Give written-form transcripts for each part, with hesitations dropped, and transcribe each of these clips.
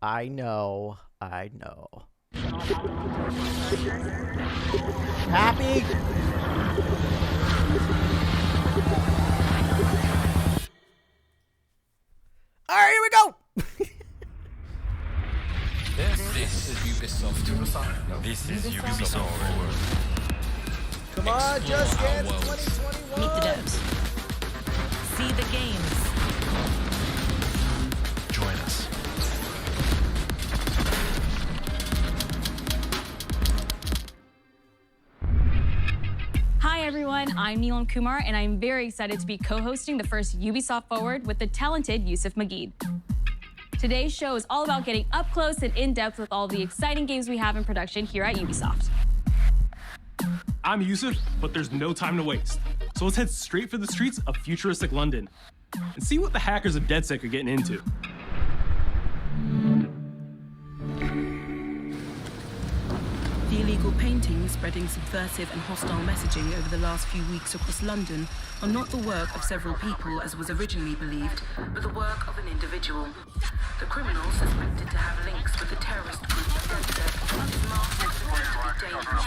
I know. Happy? All right, here we go. This is Ubisoft. This is Ubisoft Forward. Come on, just dance 2021. Meet the devs. See the games. Join us. Hi everyone, I'm Neelam Kumar and I'm very excited to be co-hosting the first Ubisoft Forward with the talented Yusuf Mageed. Today's show is all about getting up close and in-depth with all the exciting games we have in production here at Ubisoft. I'm Yusuf, but there's no time to waste. So let's head straight for the streets of futuristic London and see what the hackers of DedSec are getting into. The illegal paintings spreading subversive and hostile messaging over the last few weeks across London are not the work of several people as was originally believed, but the work of an individual. The criminal suspected to have links with the terrorist group DedSec is marked as potentially dangerous.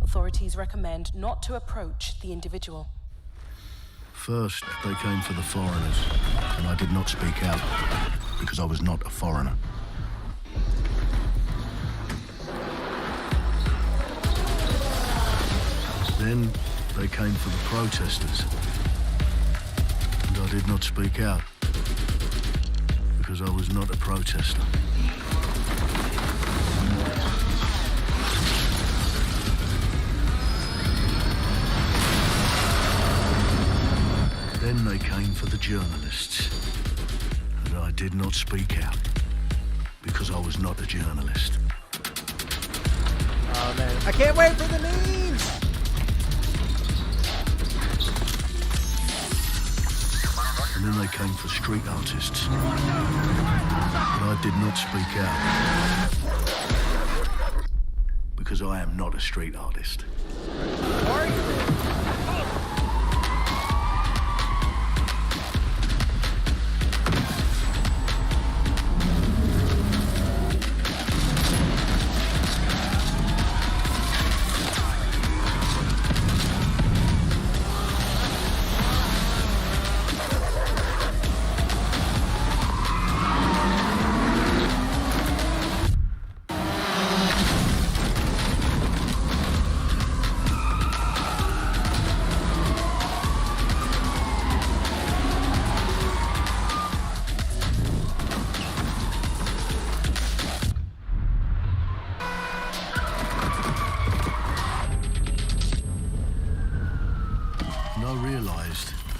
Authorities recommend not to approach the individual. First, they came for the foreigners, and I did not speak out, because I was not a foreigner. Then, they came for the protesters, and I did not speak out, because I was not a protester. Then they came for the journalists, and I did not speak out, because I was not a journalist. Oh man, I can't wait for the memes! And then they came for street artists, and I did not speak out, because I am not a street artist. Are you?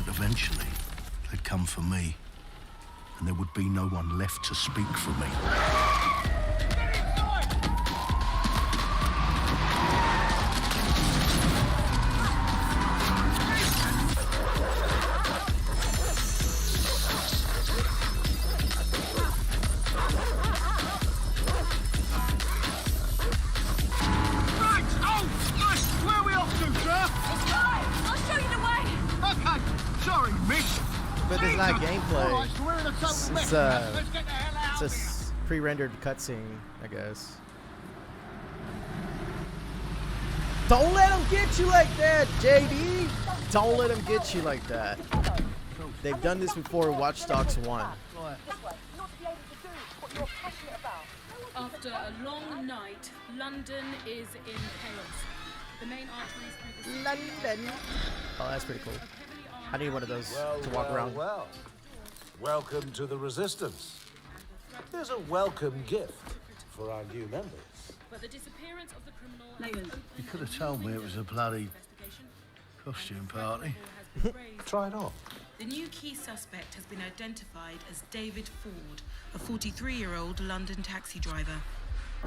Eventually, they'd come for me, and there would be no one left to speak for me. But it's not gameplay. It's a pre-rendered cutscene, I guess. Don't let them get you like that, JD. Don't let them get you like that. They've done this before in Watch Dogs 1. After a long night, London is in chaos. The main arteries through the London. Oh, that's pretty cool. I need one of those to walk around. Well, welcome to the Resistance. Here's a welcome gift for our new members. But the disappearance of the criminal... You could have told me it was a bloody costume party. Try it on. The new key suspect has been identified as David Ford, a 43-year-old London taxi driver.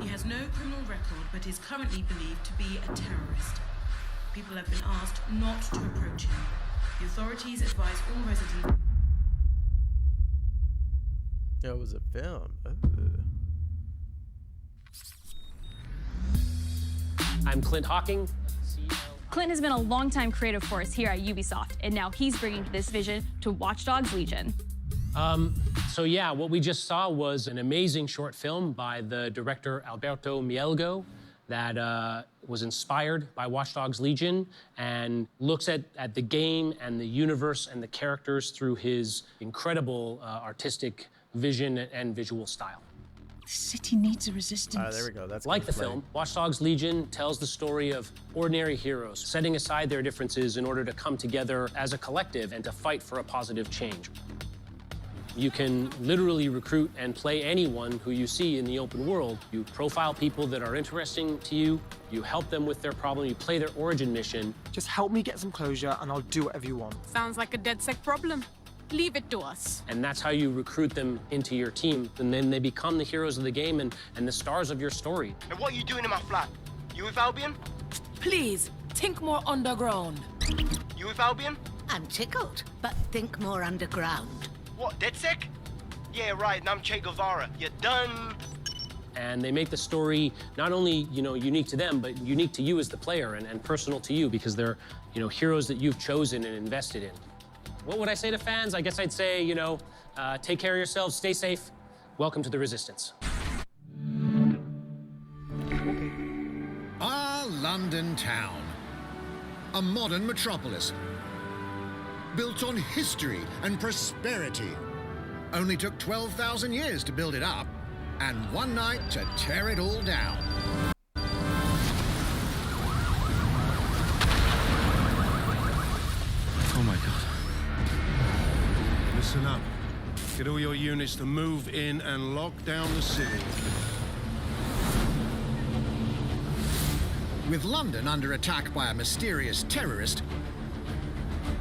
He has no criminal record, but is currently believed to be a terrorist. People have been asked not to approach him. The authorities advise all residents... It was a film. I'm Clint Hawking. Clint has been a longtime creative force here at Ubisoft, and now he's bringing this vision to Watch Dogs Legion. So yeah, what we just saw was an amazing short film by the director Alberto Mielgo that was inspired by Watch Dogs Legion and looks at the game and the universe and the characters through his incredible artistic vision and visual style. The city needs a resistance. There we go. That's like the film, Watch Dogs Legion tells the story of ordinary heroes setting aside their differences in order to come together as a collective and to fight for a positive change. You can literally recruit and play anyone who you see in the open world. You profile people that are interesting to you, you help them with their problem, you play their origin mission. Just help me get some closure and I'll do whatever you want. Sounds like a DedSec problem. Leave it to us. And that's how you recruit them into your team. And then they become the heroes of the game and the stars of your story. And what are you doing in my flat? You with Albion? Please, think more underground. You with Albion? I'm tickled, but think more underground. What, DedSec? Yeah, right, and I'm Che Guevara. You're done. And they make the story not only, unique to them, but unique to you as the player and personal to you because they're, heroes that you've chosen and invested in. What would I say to fans? I guess I'd say, take care of yourselves, stay safe. Welcome to the Resistance. Our London town, a modern metropolis, built on history and prosperity. Only took 12,000 years to build it up, and one night to tear it all down. Oh my God. Listen up. Get all your units to move in and lock down the city. With London under attack by a mysterious terrorist,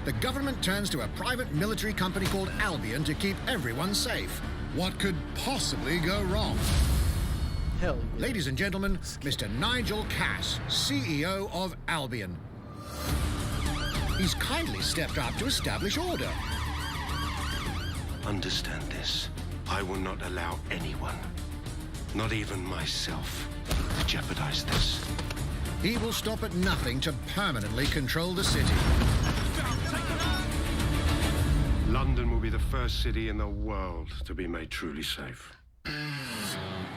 the government turns to a private military company called Albion to keep everyone safe. What could possibly go wrong? Hell yeah. Ladies and gentlemen, Mr. Nigel Cass, CEO of Albion. He's kindly stepped up to establish order. Understand this. I will not allow anyone, not even myself, to jeopardize this. He will stop at nothing to permanently control the city. London will be the first city in the world to be made truly safe.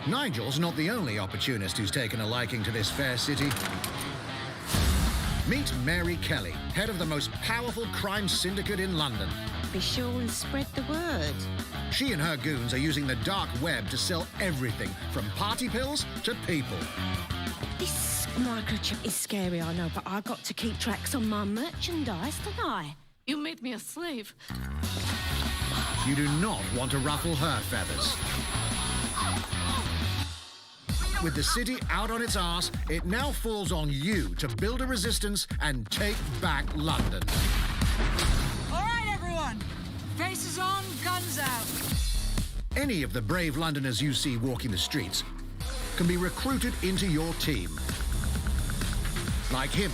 Nigel's not the only opportunist who's taken a liking to this fair city. Meet Mary Kelly, head of the most powerful crime syndicate in London. Be sure and spread the word. She and her goons are using the dark web to sell everything from party pills to people. This microchip is scary, I know, but I got to keep tracks on my merchandise, don't I? You made me a slave. You do not want to ruffle her feathers. With the city out on its arse, it now falls on you to build a resistance and take back London. All right, everyone. Faces on, guns out. Any of the brave Londoners you see walking the streets can be recruited into your team. Like him.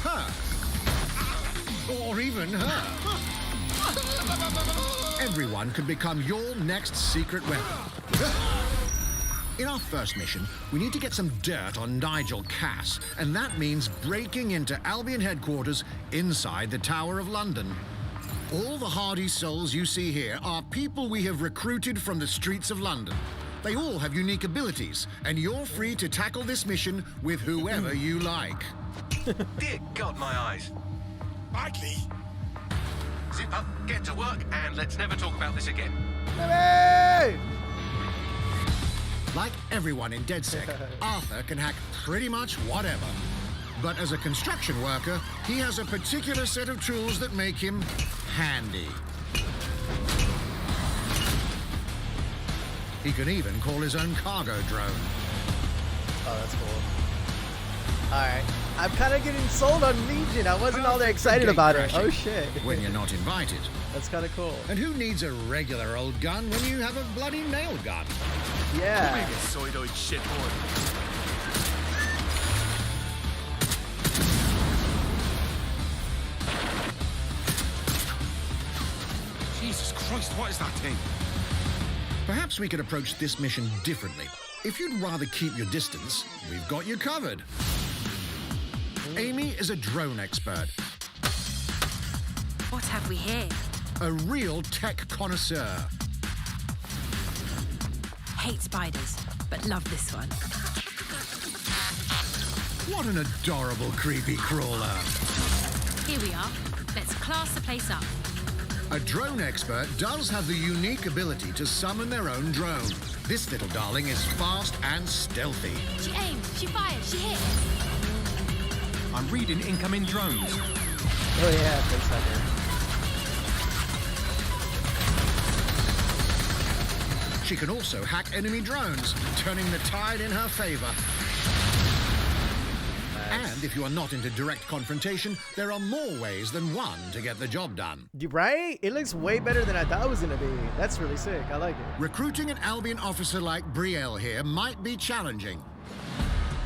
Her. Or even her. Everyone could become your next secret weapon. In our first mission, we need to get some dirt on Nigel Cass, and that means breaking into Albion headquarters inside the Tower of London. All the hardy souls you see here are people we have recruited from the streets of London. They all have unique abilities, and you're free to tackle this mission with whoever you like. Dear God, my eyes. Badly. Zip up, get to work, and let's never talk about this again. Hey! Like everyone in DedSec, Arthur can hack pretty much whatever. But as a construction worker, he has a particular set of tools that make him handy. He can even call his own cargo drone. Oh, that's cool. Alright. I'm kind of getting sold on Legion. I wasn't all that excited about it. Oh, shit. When you're not invited. That's kind of cool. And who needs a regular old gun when you have a bloody nail gun? Yeah. Big soidoid shitboard. Jesus Christ, what is that thing? Perhaps we could approach this mission differently. If you'd rather keep your distance, we've got you covered. Amy is a drone expert. What have we here? A real tech connoisseur. Hate spiders, but love this one. What an adorable creepy crawler. Here we are. Let's class the place up. A drone expert does have the unique ability to summon their own drone. This little darling is fast and stealthy. She aimed, she fired, she hit. I'm reading incoming drones. Oh yeah, thanks, Tucker. She can also hack enemy drones, turning the tide in her favor. Nice. And if you are not into direct confrontation, there are more ways than one to get the job done. Right? It looks way better than I thought it was gonna be. That's really sick. I like it. Recruiting an Albion officer like Brielle here might be challenging,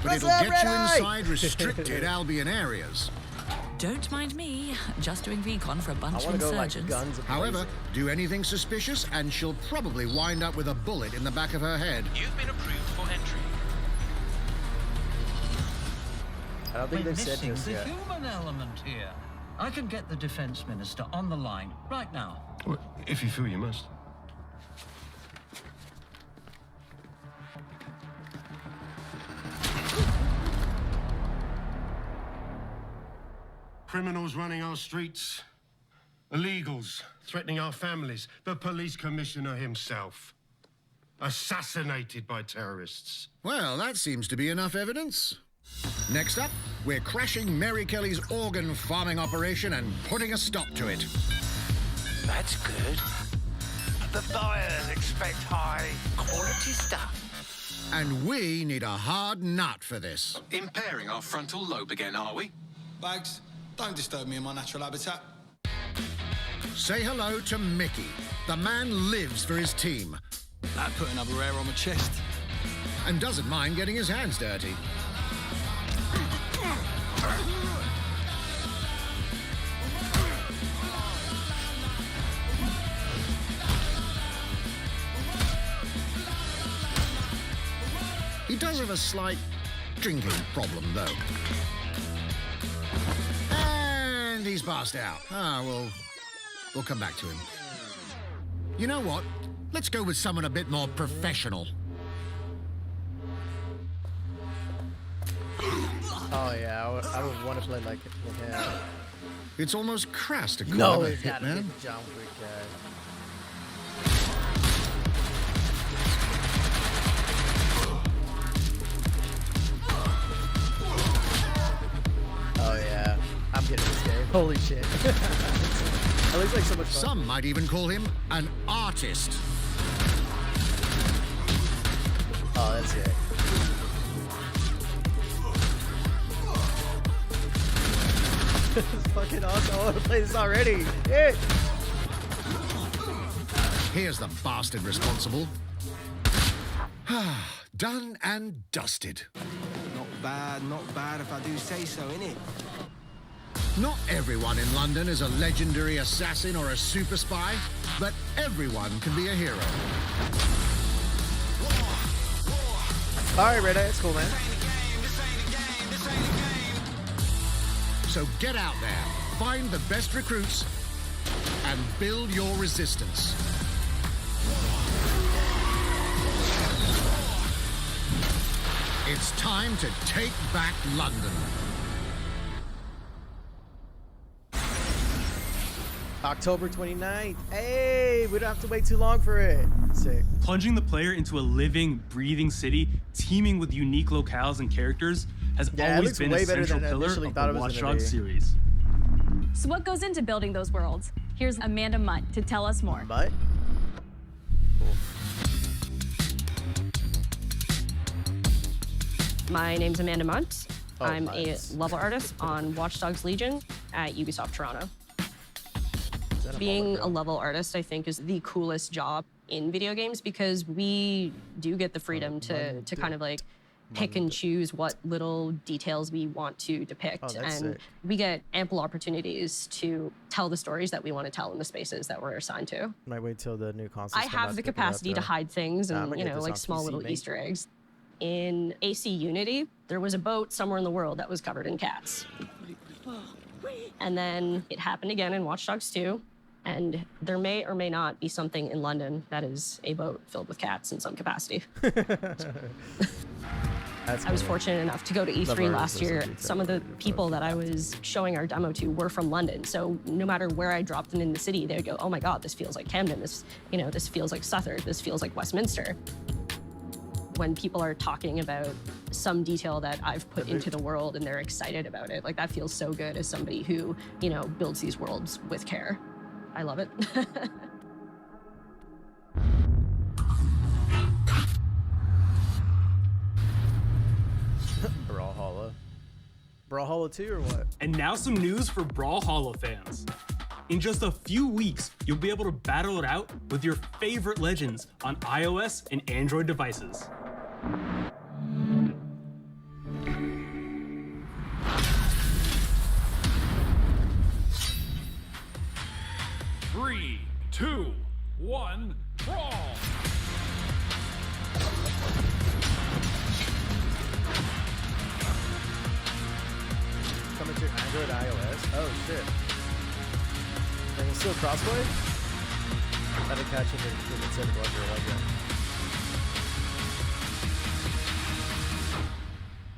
but What's it'll up, get you Red Eye? inside restricted Albion areas. Don't mind me, just doing recon for a bunch of go like insurgents. guns. However, do anything suspicious and she'll probably wind up with a bullet in the back of her head. You've been approved for entry. I don't think We're they've said missing this the yet. human element here. I can get the defense minister on the line right now. Well, if you feel you must. Criminals running our streets, illegals threatening our families, the police commissioner himself, assassinated by terrorists. Well, that seems to be enough evidence. Next up, we're crashing Mary Kelly's organ farming operation and putting a stop to it. That's good. The buyers expect high quality stuff. And we need a hard nut for this. Impairing our frontal lobe again, are we? Bags, don't disturb me in my natural habitat. Say hello to Mickey. The man lives for his team. That put another hair on my chest. And doesn't mind getting his hands dirty. He does have a slight drinking problem, though. And he's passed out. We'll come back to him. You know what? Let's go with someone a bit more professional. Oh yeah, I would want to play like him. It's almost crass to call No, him a it's gotta be hitman. John Wick guy. Oh yeah, I'm getting this game. Holy shit. It looks like so much fun. Some might even call him an artist. Oh, that's it. This is fucking awesome. I want to play this already. Yeah. Here's the bastard responsible. Done and dusted. Not bad if I do say so, innit? Not everyone in London is a legendary assassin or a super spy, but everyone can be a hero. All right, Red Eye, that's cool, man. So get out there, find the best recruits, and build your resistance. It's time to take back London. October 29th. Hey, we don't have to wait too long for it. Sick. Plunging the player into a living, breathing city teeming with unique locales and characters has Yeah, it always looks been way a better central than I pillar initially of thought the it was Watch gonna Dogs be. series. So what goes into building those worlds? Here's Amanda Munt to tell us more. Mutt? My name's Amanda Munt. Oh, I'm nice. a level artist on Watch Dogs Legion at Ubisoft Toronto. Being a level artist, I think, is the coolest job in video games because we do get the freedom to kind of like pick and choose what little details we want to depict. Oh, that's and sick. we get ample opportunities to tell the stories that we want to tell in the spaces that we're assigned to. Might wait till the new consoles I come out have the to pick it up, capacity to though. hide things I'm and, gonna you get know, this like on small PC, little mate. Easter eggs. in AC Unity, there was a boat somewhere in the world that was covered in cats. And then it happened again in Watch Dogs 2. And there may or may not be something in London that is a boat filled with cats in some capacity. I was fortunate enough to go to E3 last year. Some of the people that I was showing our demo to were from London. So no matter where I dropped them in the city, they would go, oh my God, this feels like Camden. This feels like Southwark. This feels like Westminster. When people are talking about some detail that I've put into the world and they're excited about it, like that feels so good as somebody who, builds these worlds with care. I love it. Brawlhalla. Brawlhalla 2 or what? And now some news for Brawlhalla fans. In just a few weeks, you'll be able to battle it out with your favorite legends on iOS and Android devices. Three, 2, 1, brawl! Coming to Android, iOS. Oh shit. And it's still crossplay? How to catch it instead of like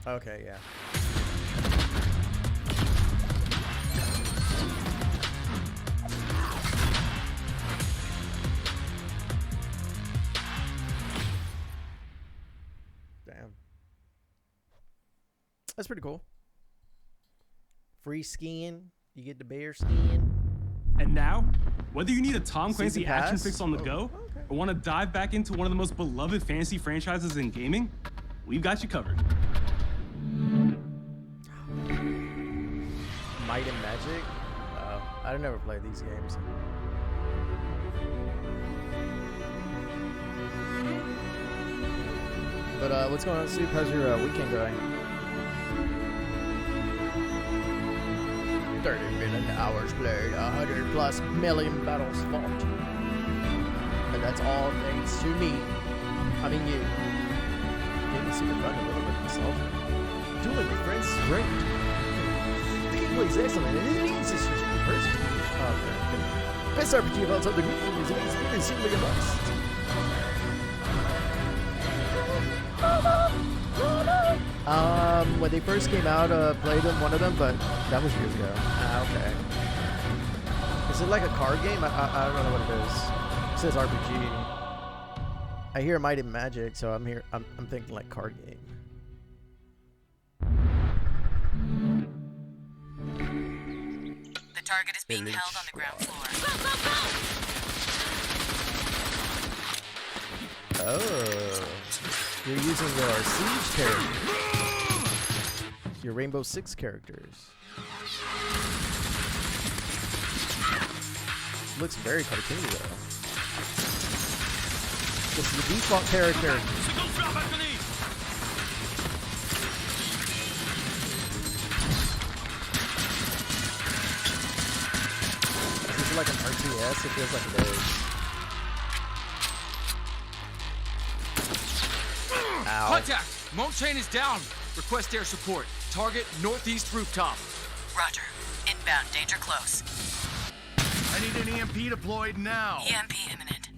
that. Okay, yeah. Damn. That's pretty cool. Free skin. You get the bear skin. And now, whether you need a Tom Clancy Season action pass? fix on the go, or want to dive back into one of the most beloved fantasy franchises in gaming, we've got you covered. Might and Magic? I've never played these games. But what's going on, Soup? How's your weekend going? 30 million hours played, 100+ million battles fought. And that's all thanks to me. I mean you. Maybe super fun a little bit myself. Dueling with friends is great. The gameplay is excellent, and it means it's just the first. Best RPG of all time. The game is amazing and simply a must. When they first came out, played them, one of them, but that was years ago. Okay. Is it like a card game? I don't know what it is. It says RPG. I hear Might and Magic, so I'm thinking like card game. The target is being held on the ground floor. Oh. You're using your Siege character. Your Rainbow Six characters. Looks very cartoony though. This is the default character. Is it like an RTS? It feels like it is. Ow. Contact! Moat chain is down. Request air support. Target northeast rooftop. Roger. Inbound. Danger close. I need an EMP deployed now. EMP imminent.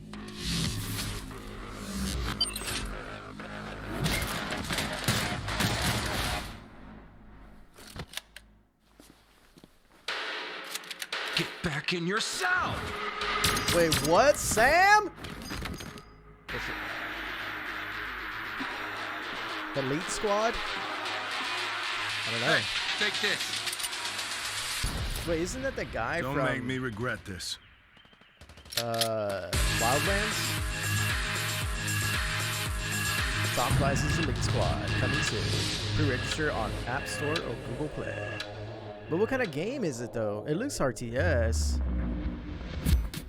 Get back in your cell! Wait, what? Sam? Elite Squad? I don't know. Hey, take this. Wait, isn't that the guy Don't from... make me regret this. Wildlands? Top Prices Elite Squad, coming soon. Pre-register on App Store or Google Play. But what kind of game is it though? It looks RTS.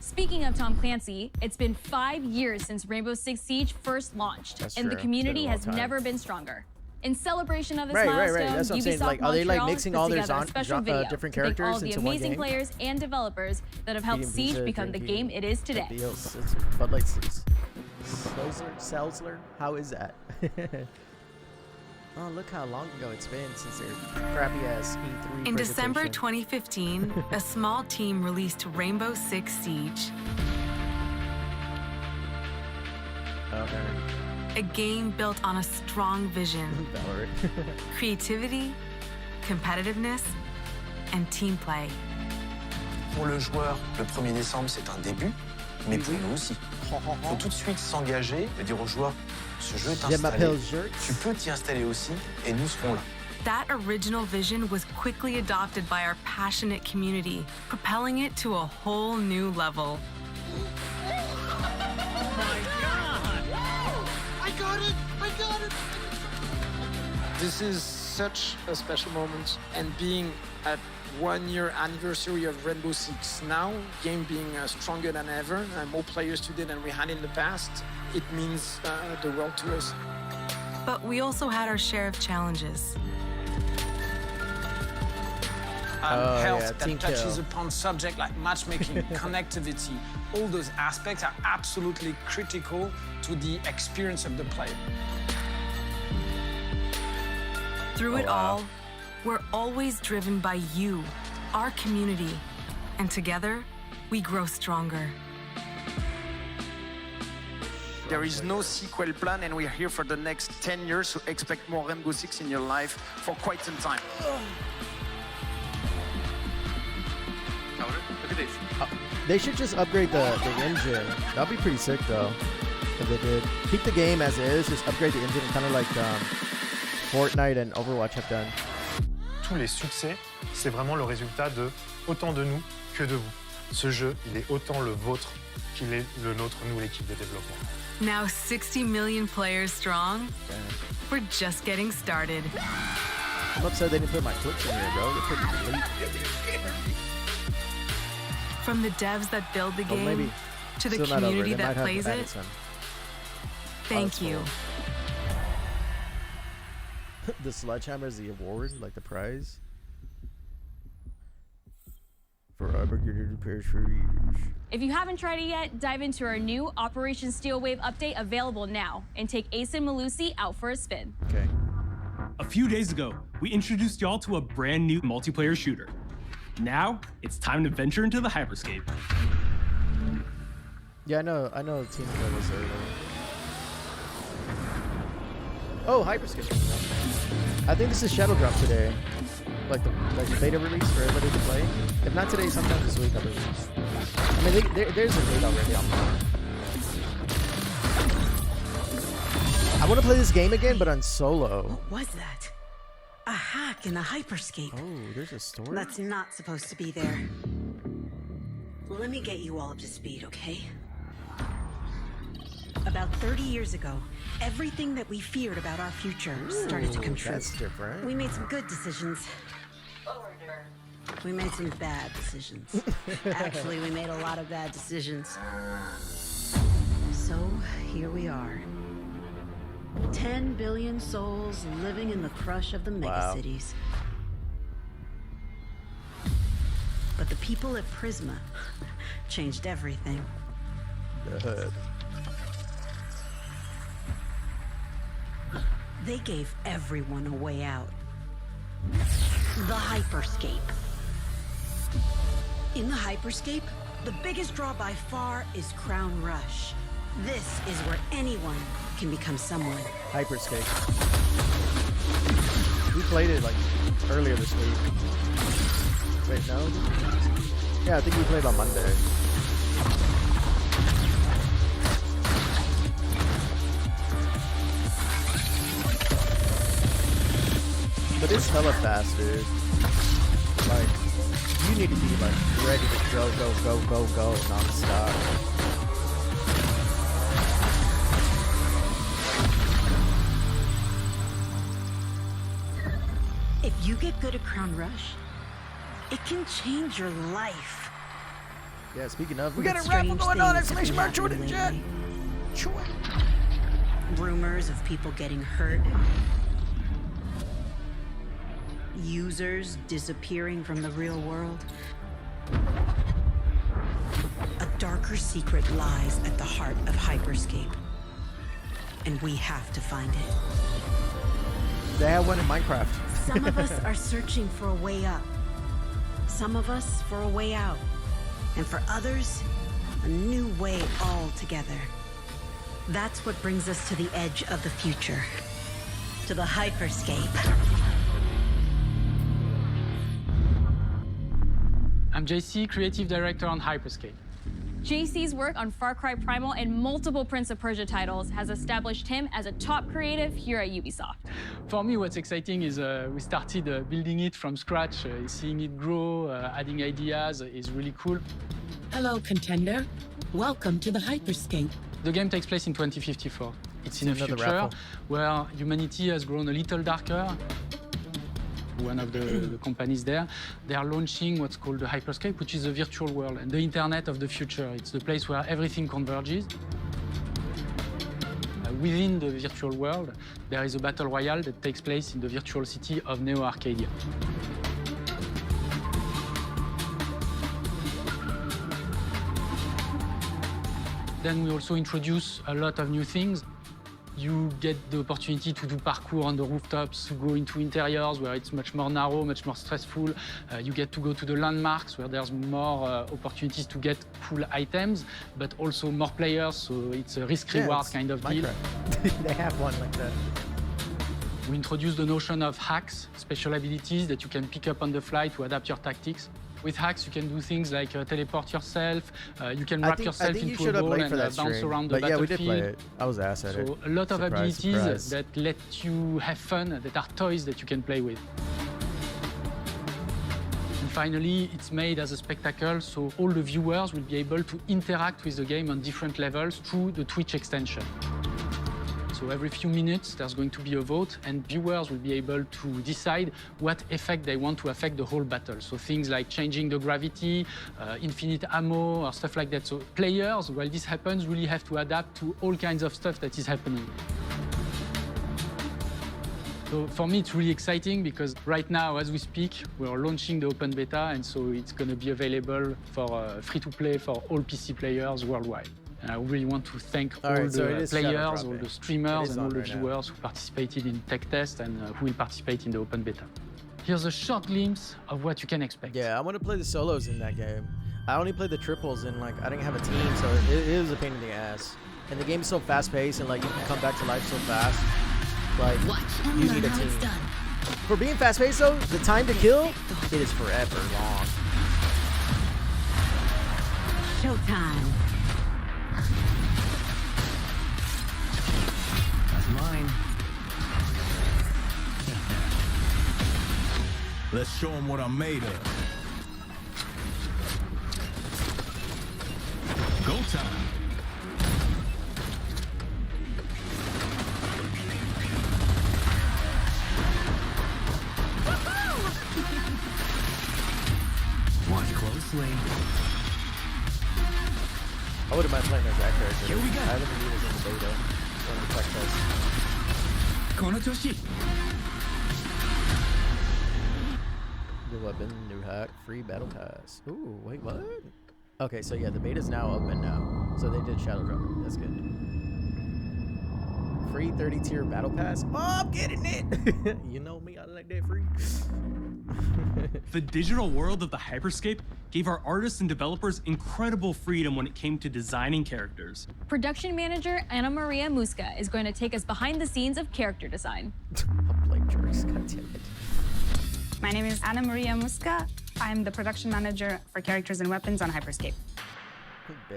Speaking of Tom Clancy, it's been 5 years since Rainbow Six Siege first launched, That's and true. the community It's been a long has time. never been stronger. In celebration of this Right. milestone, That's what I'm saying. Ubisoft Like, are they like Montreal mixing put all their together a special video different to thank all characters of the into one amazing game? players and developers that have helped Eating Siege pizza, become the drinking game it is today. Bud Light Seltzler? How is that? Oh, look how long ago it's been since their crappy-ass E3 In December presentation. 2015, a small team released Rainbow Six Siege. Okay. A game built on a strong vision, creativity, competitiveness, and team play. Pour le joueur, le 1er décembre, c'est un début, mais pour nous aussi. Il faut tout de suite s'engager et dire aux joueurs, ce jeu est installé, tu peux t'y installer aussi, et nous serons là. That original vision was quickly adopted by our passionate community, propelling it to a whole new level. I got it! This is such a special moment, and being at 1 year anniversary of Rainbow Six now, game being stronger than ever, and more players today than we had in the past, it means the world to us. But we also had our share of challenges. Health that touches upon subjects like matchmaking, connectivity, all those aspects are absolutely critical to the experience of the player. Through it all, we're always driven by you, our community, and together, we grow stronger. There is no sequel plan, and we're here for the next 10 years, so expect more Rainbow Six in your life for quite some time. Look at this. They should just upgrade the engine. That'd be pretty sick, though, if they did. Keep the game as is, just upgrade the engine, kind of like Fortnite and Overwatch have done. Tous les succès, c'est vraiment le résultat de autant de nous que de vous. Ce jeu, il est autant le vôtre qu'il est le nôtre, nous, l'équipe de développement. Now 60 million players strong, we're just getting started. I'm upset they didn't put my clips in here, bro. They're pretty late. From the devs that build the game to the community that plays it, thank you. The sledgehammer is the award, like the prize. Forever getting repairs for years. If you haven't tried it yet, dive into our new Operation Steel Wave update available now and take Ace and Malusi out for a spin. Okay. A few days ago, we introduced y'all to a brand new multiplayer shooter. Now, it's time to venture into the hyperscape. Yeah, I know Team Kill was there. Oh, hyperscape. I think this is Shadow Drop today. Like the beta release for everybody to play. If not today, sometime this week, I believe. I mean, there's a date already online. I want to play this game again, but on solo. What was that? A hack in the hyperscape. Oh, there's a story? That's not supposed to be there. Let me get you all up to speed, okay? About 30 years ago, everything that we feared about our future started to come true. That's different. We made some good decisions. We made some bad decisions. Actually, we made a lot of bad decisions. So, here we are. 10 billion souls living in the crush of the megacities. But the people at Prisma changed everything. Good. They gave everyone a way out. The hyperscape. In the hyperscape, the biggest draw by far is Crown Rush. This is where anyone can become someone. Hyperscape. We played it like earlier this week. Wait, no? Yeah, I think we played on Monday. But it's hella fast, dude. Like, you need to be like ready to go non-stop. If you get good at Crown Rush, it can change your life. Yeah, speaking of, we got a raffle going on! Exclamation mark! Jordan Jet! Rumors of people getting hurt. Users disappearing from the real world. A darker secret lies at the heart of hyperscape. And we have to find it. They have one in Minecraft. Some of us are searching for a way up. Some of us for a way out. And for others, a new way altogether. That's what brings us to the edge of the future. To the hyperscape. I'm JC, Creative Director on Hyperscape. JC's work on Far Cry Primal and multiple Prince of Persia titles has established him as a top creative here at Ubisoft. For me, what's exciting is we started building it from scratch. Seeing it grow, adding ideas is really cool. Hello, contender. Welcome to the hyperscape. The game takes place in 2054. It's in a future raffle. where humanity has grown a little darker. One of the companies there, they are launching what's called the hyperscape, which is a virtual world and the internet of the future. It's the place where everything converges. Within the virtual world, there is a battle royale that takes place in the virtual city of Neo Arcadia. Then we also introduce a lot of new things. You get the opportunity to do parkour on the rooftops, to go into interiors where it's much more narrow, much more stressful. You get to go to the landmarks where there's more opportunities to get cool items, but also more players, so it's a risk-reward kind of deal. They have one like that. We introduced the notion of hacks, special abilities that you can pick up on the fly to adapt your tactics. With hacks, you can do things like teleport yourself, you can wrap yourself into a ball and bounce around the battlefield. Yeah, we did play it. I was ass at it. So a lot of abilities that let you have fun, that are toys that you can play with. And finally, it's made as a spectacle, so all the viewers will be able to interact with the game on different levels through the Twitch extension. So every few minutes, there's going to be a vote, and viewers will be able to decide what effect they want to affect the whole battle. So things like changing the gravity, infinite ammo, or stuff like that. So players, while this happens, really have to adapt to all kinds of stuff that is happening. So for me, it's really exciting because right now, as we speak, we're launching the open beta, and so it's going to be available for free-to-play for all PC players worldwide. And I really want to thank all the players, all the streamers, and all the viewers who participated in tech test and who will participate in the open beta. Here's a short glimpse of what you can expect. Yeah, I want to play the solos in that game. I only played the triples, and like I didn't have a team, so it is a pain in the ass. And the game's so fast-paced, and like you can come back to life so fast. Like you need a team. For being fast-paced, though, the time to kill it is forever long. Showtime. Mine. Let's show them what I'm made of. Go time. Watch closely. I wouldn't mind playing as that character. Here we go. I haven't been using the beta. The tech test. この調子. New weapon, new hack, free battle pass. Ooh, wait, what? Okay, so yeah, the beta's now open now. So they did shadow drop it. That's good. Free 30-tier battle pass. Oh, I'm getting it. You know me, I like that free. The digital world of the hyperscape gave our artists and developers incredible freedom when it came to designing characters. Production manager Ana Maria Musca is going to take us behind the scenes of character design. My name is Ana Maria Musca. I'm the production manager for characters and weapons on Hyperscape.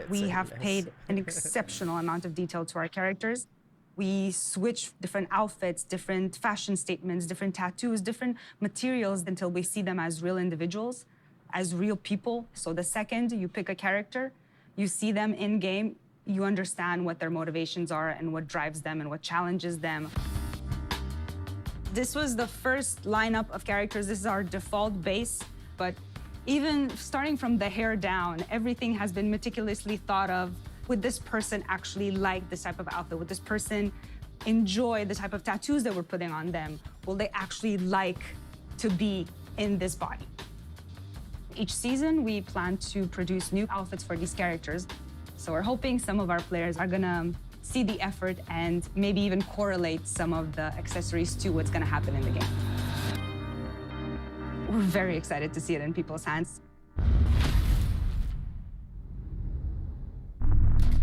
We have paid an exceptional amount of detail to our characters. We switch different outfits, different fashion statements, different tattoos, different materials until we see them as real individuals, as real people. So the second you pick a character, you see them in game, you understand what their motivations are and what drives them and what challenges them. This was the first lineup of characters. This is our default base, but even starting from the hair down, everything has been meticulously thought of. Would this person actually like this type of outfit? Would this person enjoy the type of tattoos that we're putting on them? Will they actually like to be in this body? Each season, we plan to produce new outfits for these characters. So we're hoping some of our players are gonna see the effort and maybe even correlate some of the accessories to what's going to happen in the game. We're very excited to see it in people's hands.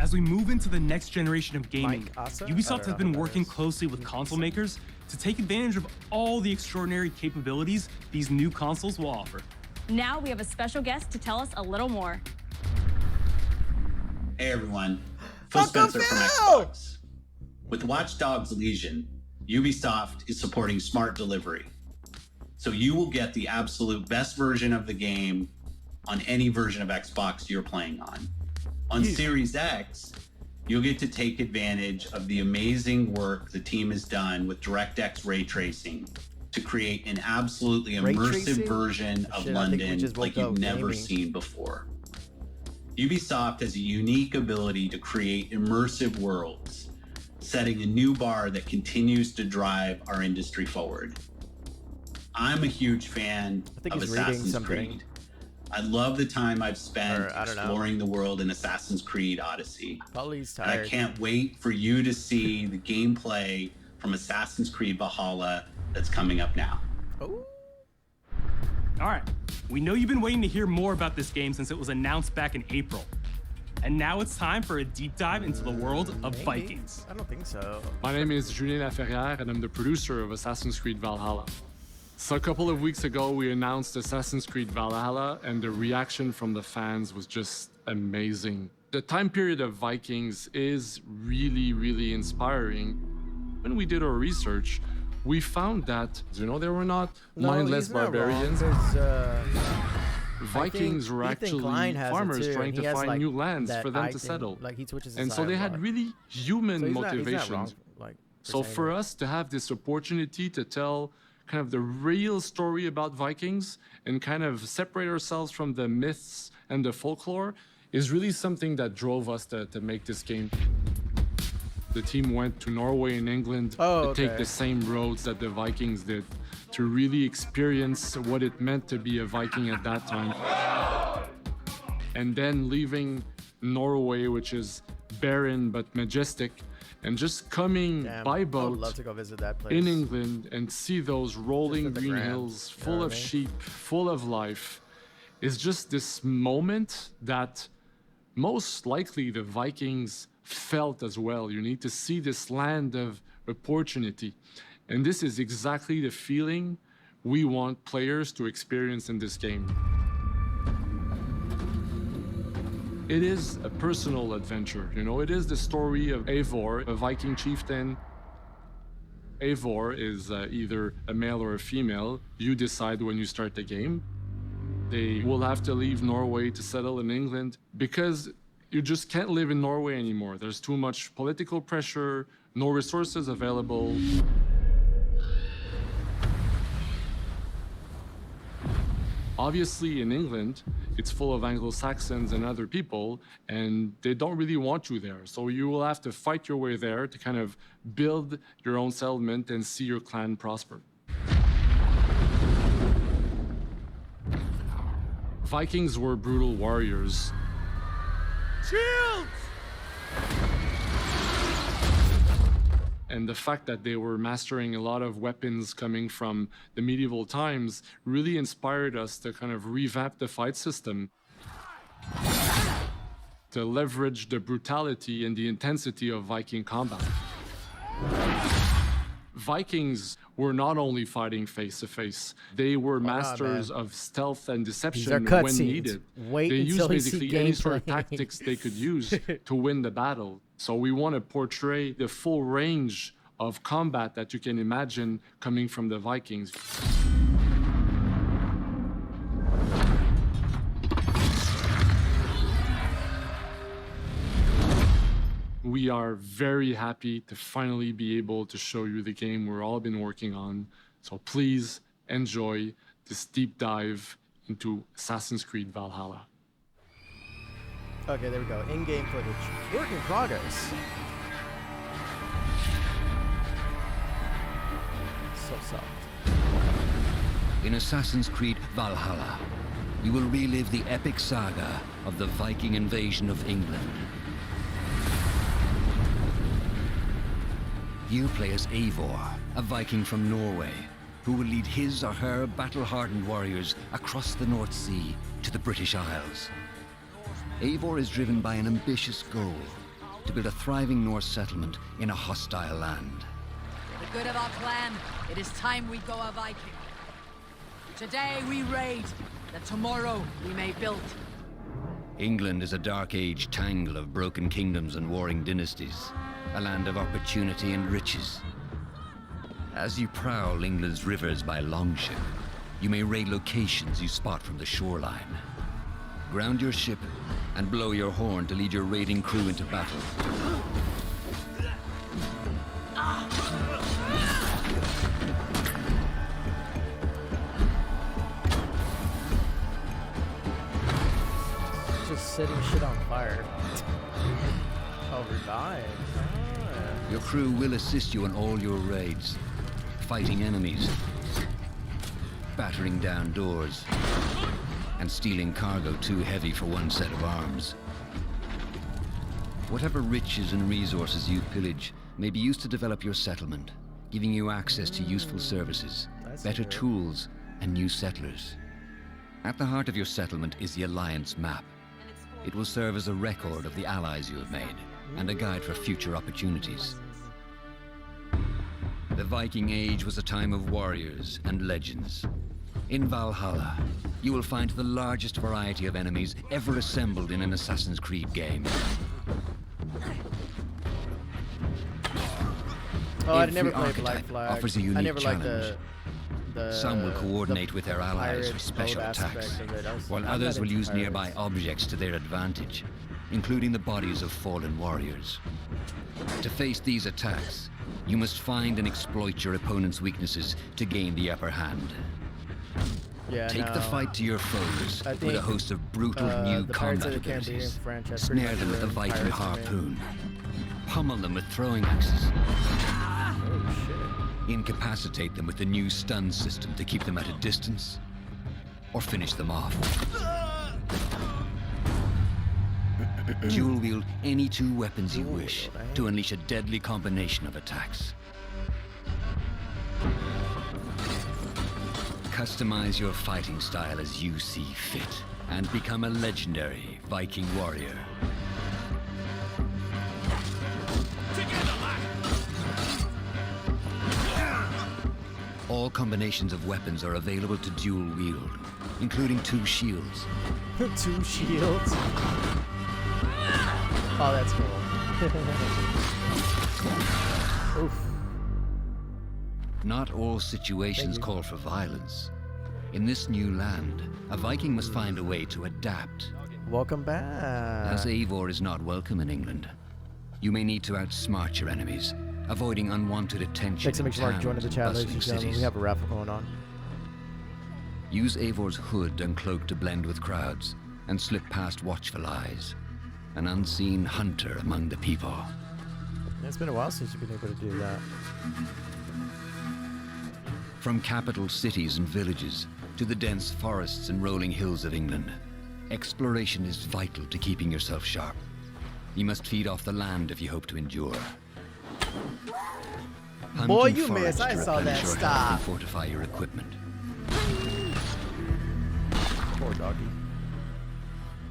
As we move into the next generation of gaming, Ubisoft has been working closely with console makers to take advantage of all the extraordinary capabilities these new consoles will offer. Now we have a special guest to tell us a little more. Hey everyone, Phil Spencer from Xbox. With Watch Dogs Legion, Ubisoft is supporting smart delivery. So you will get the absolute best version of the game on any version of Xbox you're playing on. On Series X, you'll get to take advantage of the amazing work the team has done with DirectX ray tracing to create an absolutely immersive version of London like you've never seen before. Ubisoft has a unique ability to create immersive worlds, setting a new bar that continues to drive our industry forward. I'm a huge fan of Assassin's Creed. I love the time I've spent exploring the world in Assassin's Creed Odyssey. He's tired. And I can't wait for you to see the gameplay from Assassin's Creed Valhalla that's coming up now. All right, we know you've been waiting to hear more about this game since it was announced back in April. And now it's time for a deep dive into the world of Vikings. I don't think so. My name is Julien Laferrière, and I'm the producer of Assassin's Creed Valhalla. So a couple of weeks ago, we announced Assassin's Creed Valhalla, and the reaction from the fans was just amazing. The time period of Vikings is really, really inspiring. When we did our research, we found that, they were not mindless barbarians. Vikings were actually farmers trying to find new lands for them to settle. And so they had really human motivations. So for us to have this opportunity to tell kind of the real story about Vikings and kind of separate ourselves from the myths and the folklore is really something that drove us to make this game. The team went to Norway and England to take the same roads that the Vikings did, to really experience what it meant to be a Viking at that time. And then leaving Norway, which is barren but majestic, and just coming by boat in England and see those rolling green hills full of sheep, full of life, is just this moment that most likely the Vikings felt as well. You need to see this land of opportunity. And this is exactly the feeling we want players to experience in this game. It is a personal adventure, it is the story of Eivor, a Viking chieftain. Eivor is either a male or a female. You decide when you start the game. They will have to leave Norway to settle in England because you just can't live in Norway anymore. There's too much political pressure, no resources available. Obviously, in England, it's full of Anglo-Saxons and other people, and they don't really want you there. So you will have to fight your way there to kind of build your own settlement and see your clan prosper. Vikings were brutal warriors. Shields! And the fact that they were mastering a lot of weapons coming from the medieval times really inspired us to kind of revamp the fight system, to leverage the brutality and the intensity of Viking combat. Vikings were not only fighting face-to-face, they were masters of stealth and deception when needed. They used basically any sort of tactics they could use to win the battle. So we want to portray the full range of combat that you can imagine coming from the Vikings. We are very happy to finally be able to show you the game we've all been working on. So please enjoy this deep dive into Assassin's Creed Valhalla. Okay, there we go. In-game footage. Work in progress. So soft. In Assassin's Creed Valhalla, you will relive the epic saga of the Viking invasion of England. You play as Eivor, a Viking from Norway, who will lead his or her battle-hardened warriors across the North Sea to the British Isles. Eivor is driven by an ambitious goal, to build a thriving Norse settlement in a hostile land. For the good of our clan, it is time we go a Viking. Today we raid, that tomorrow we may build. England is a dark age tangle of broken kingdoms and warring dynasties, a land of opportunity and riches. As you prowl England's rivers by longship, you may raid locations you spot from the shoreline. Ground your ship and blow your horn to lead your raiding crew into battle. Just setting shit on fire. Oh, revive. Ah. Your crew will assist you in all your raids, fighting enemies, battering down doors, and stealing cargo too heavy for one set of arms. Whatever riches and resources you pillage may be used to develop your settlement, giving you access to useful services, better tools, and new settlers. At the heart of your settlement is the Alliance map. It will serve as a record of the allies you have made, and a guide for future opportunities. The Viking Age was a time of warriors and legends. In Valhalla, you will find the largest variety of enemies ever assembled in an Assassin's Creed game. Oh, I never played Black Flag. Offers a unique I never liked challenge. Some will coordinate with their allies for special attacks, while others will use nearby objects to their advantage, including the bodies of fallen warriors. To face these attacks, you must find and exploit your opponent's weaknesses to gain the upper hand. Yeah, Take the fight to your foes with a host of brutal new combat abilities. Snare them with the Viking harpoon. Pummel them with throwing axes. Incapacitate them with the new stun system to keep them at a distance, or finish them off. Dual wield any two weapons you wish to unleash a deadly combination of attacks. Customize your fighting style as you see fit, and become a legendary Viking warrior. All combinations of weapons are available to dual wield, including 2 shields. 2 shields? Oh, that's cool. Oof. Not all situations call for violence. In this new land, a Viking must find a way to adapt. Welcome back. As Eivor is not welcome in England, you may need to outsmart your enemies, avoiding unwanted attention. Thanks so much for joining the chat, ladies and gentlemen. We have a raffle going on. Use Eivor's hood and cloak to blend with crowds, and slip past watchful eyes. An unseen hunter among the people. It's been a while since you've been able to do that. From capital cities and villages to the dense forests and rolling hills of England, exploration is vital to keeping yourself sharp. You must feed off the land if you hope to endure. Hunt Boy, and you forage missed. I to saw that. replenish your health Stop. and fortify your equipment. Poor doggy.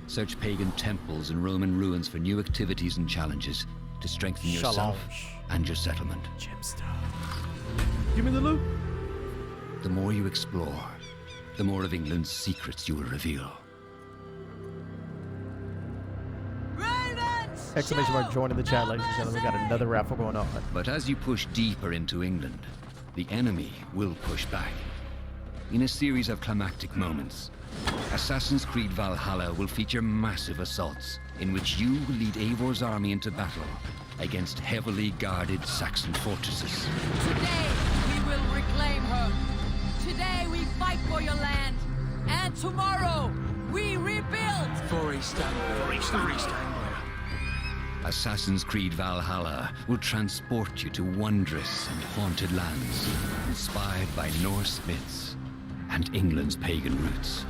Search pagan temples and Roman ruins for new activities and challenges to strengthen yourself and your settlement. Give me the loot. The more you explore, the more of England's secrets you will reveal. Exclamation mark, join in the chat, ladies and gentlemen. We got another raffle going on. But as you push deeper into England, the enemy will push back. In a series of climactic moments, Assassin's Creed Valhalla will feature massive assaults in which you will lead Eivor's army into battle against heavily guarded Saxon fortresses. Today, we will reclaim her. Today, we fight for your land. And tomorrow, we rebuild. For East Anglia. Assassin's Creed Valhalla will transport you to wondrous and haunted lands, inspired by Norse myths and England's pagan roots.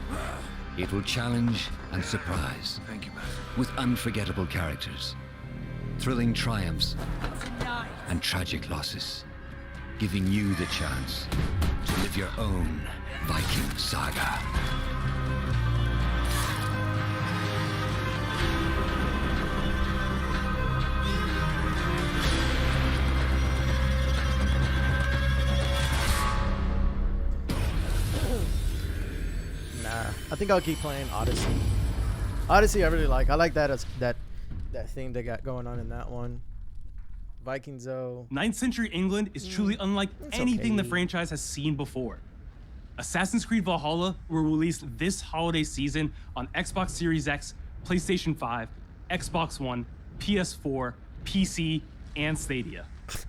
It will challenge and surprise. Thank you, man. With unforgettable characters, thrilling triumphs, Tonight, and tragic losses, giving you the chance to live your own Viking saga. I think I'll keep playing Odyssey. Odyssey I really like. I like that that thing they got going on in that one. Vikings though. 9th century England is truly unlike anything the franchise has seen before. Assassin's Creed Valhalla will release this holiday season on Xbox Series X, PlayStation 5, Xbox One, PS4, PC, and Stadia.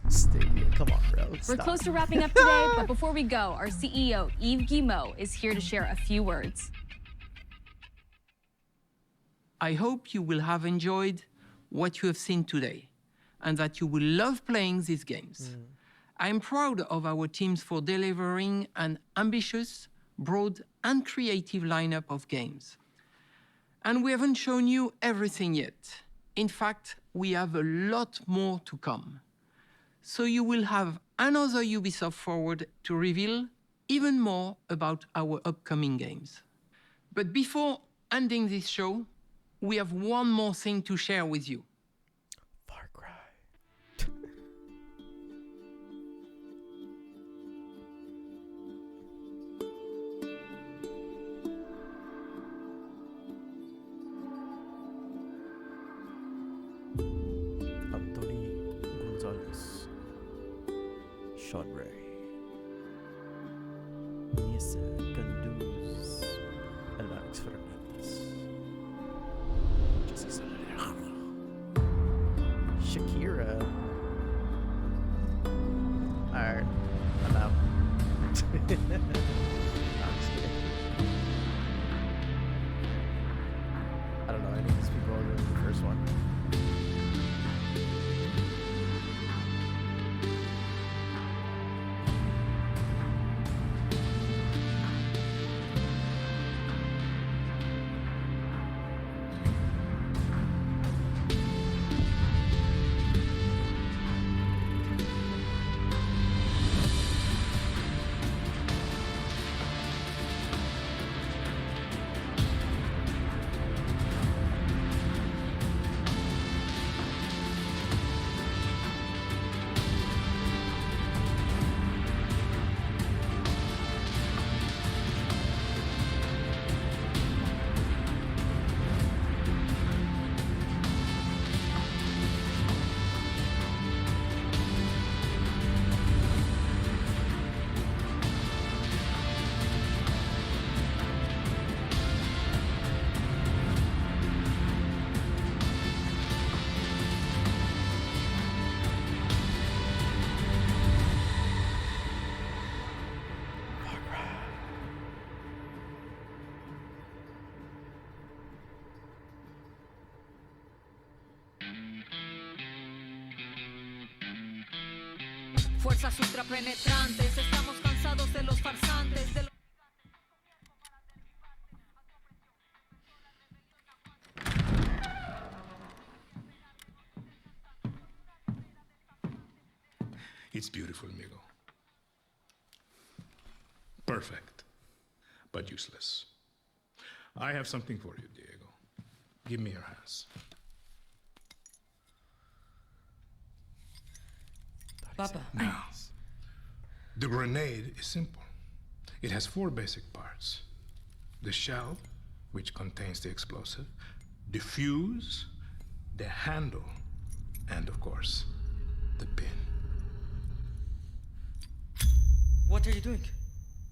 Stadia, come on, bro. We're close to wrapping up today, but before we go, our CEO, Yves Guillemot, is here to share a few words. I hope you will have enjoyed what you have seen today and that you will love playing these games. I'm proud of our teams for delivering an ambitious, broad, and creative lineup of games. And we haven't shown you everything yet. In fact, we have a lot more to come. So you will have another Ubisoft Forward to reveal even more about our upcoming games. But before ending this show, we have one more thing to share with you. Far Cry. Anthony Gonzalez. Sean Ray. Nisa Ganduz. Alex Fernandez. Shakira. Alright, I'm out. I'm just kidding. I don't know any of these people other than the first one. Fuerzas ultrapenetrantes, estamos cansados de los farsantes, de los... It's beautiful, amigo. Perfect, but useless. I have something for you, Diego. Give me your hands. Papa. Now, the grenade is simple. It has 4 basic parts. The shell, which contains the explosive, the fuse, the handle, and of course, the pin. What are you doing?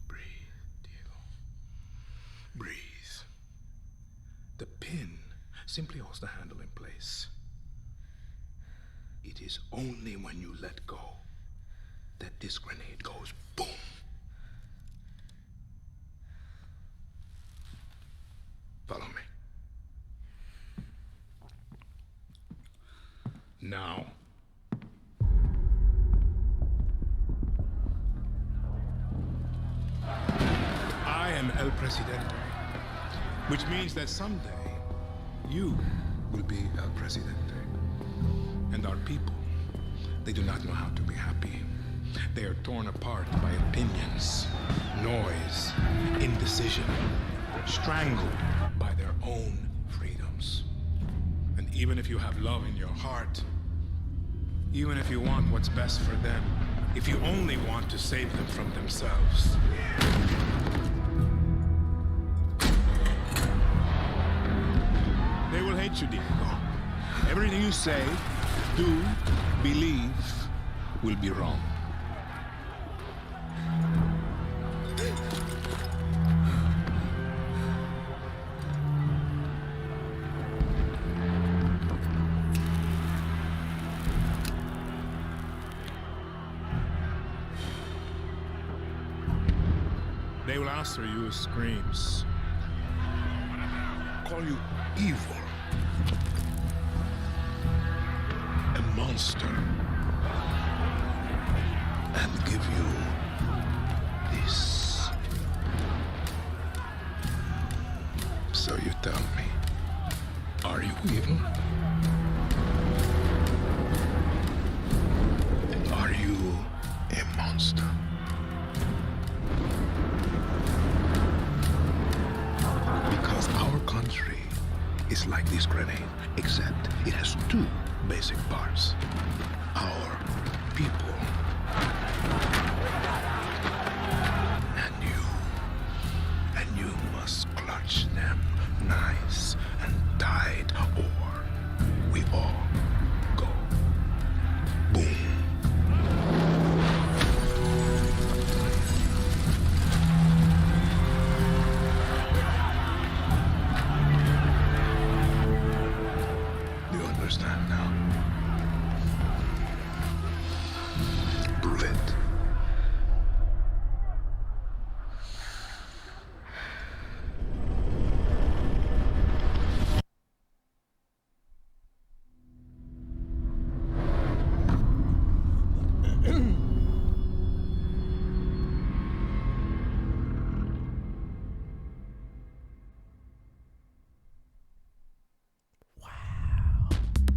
Breathe, Diego. Breathe. The pin simply holds the handle in place. It is only when you let go that this grenade goes boom. Follow me. Now, I am El Presidente, which means that someday you will be El Presidente. And our people They do not know how to be happy. They are torn apart by opinions, noise, indecision, strangled by their own freedoms. And even if you have love in your heart, even if you want what's best for them, if you only want to save them from themselves, they will hate you, Diego. Everything you say, do, believe, will be wrong. They will answer you with screams, call you evil, a monster, and give you this. So you tell me, are you evil? Are you a monster? Because our country is like this grenade, except it has two basic parts. Our people and you must clutch them nice and tight, or we all go boom. Do you understand now? Prove it.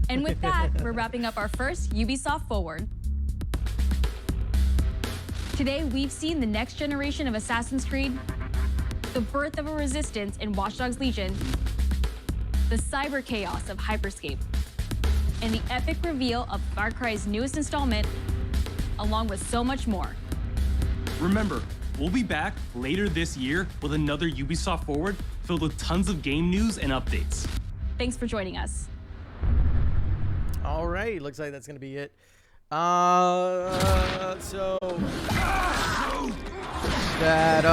And with that, we're wrapping up our first Ubisoft Forward. Today, we've seen the next generation of Assassin's Creed, the birth of a resistance in Watch Dogs Legion, the cyber chaos of Hyperscape, and the epic reveal of Far Cry's newest installment, along with so much more. Remember, we'll be back later this year with another Ubisoft Forward filled with tons of game news and updates. Thanks for joining us. All right, looks like that's gonna be it. So that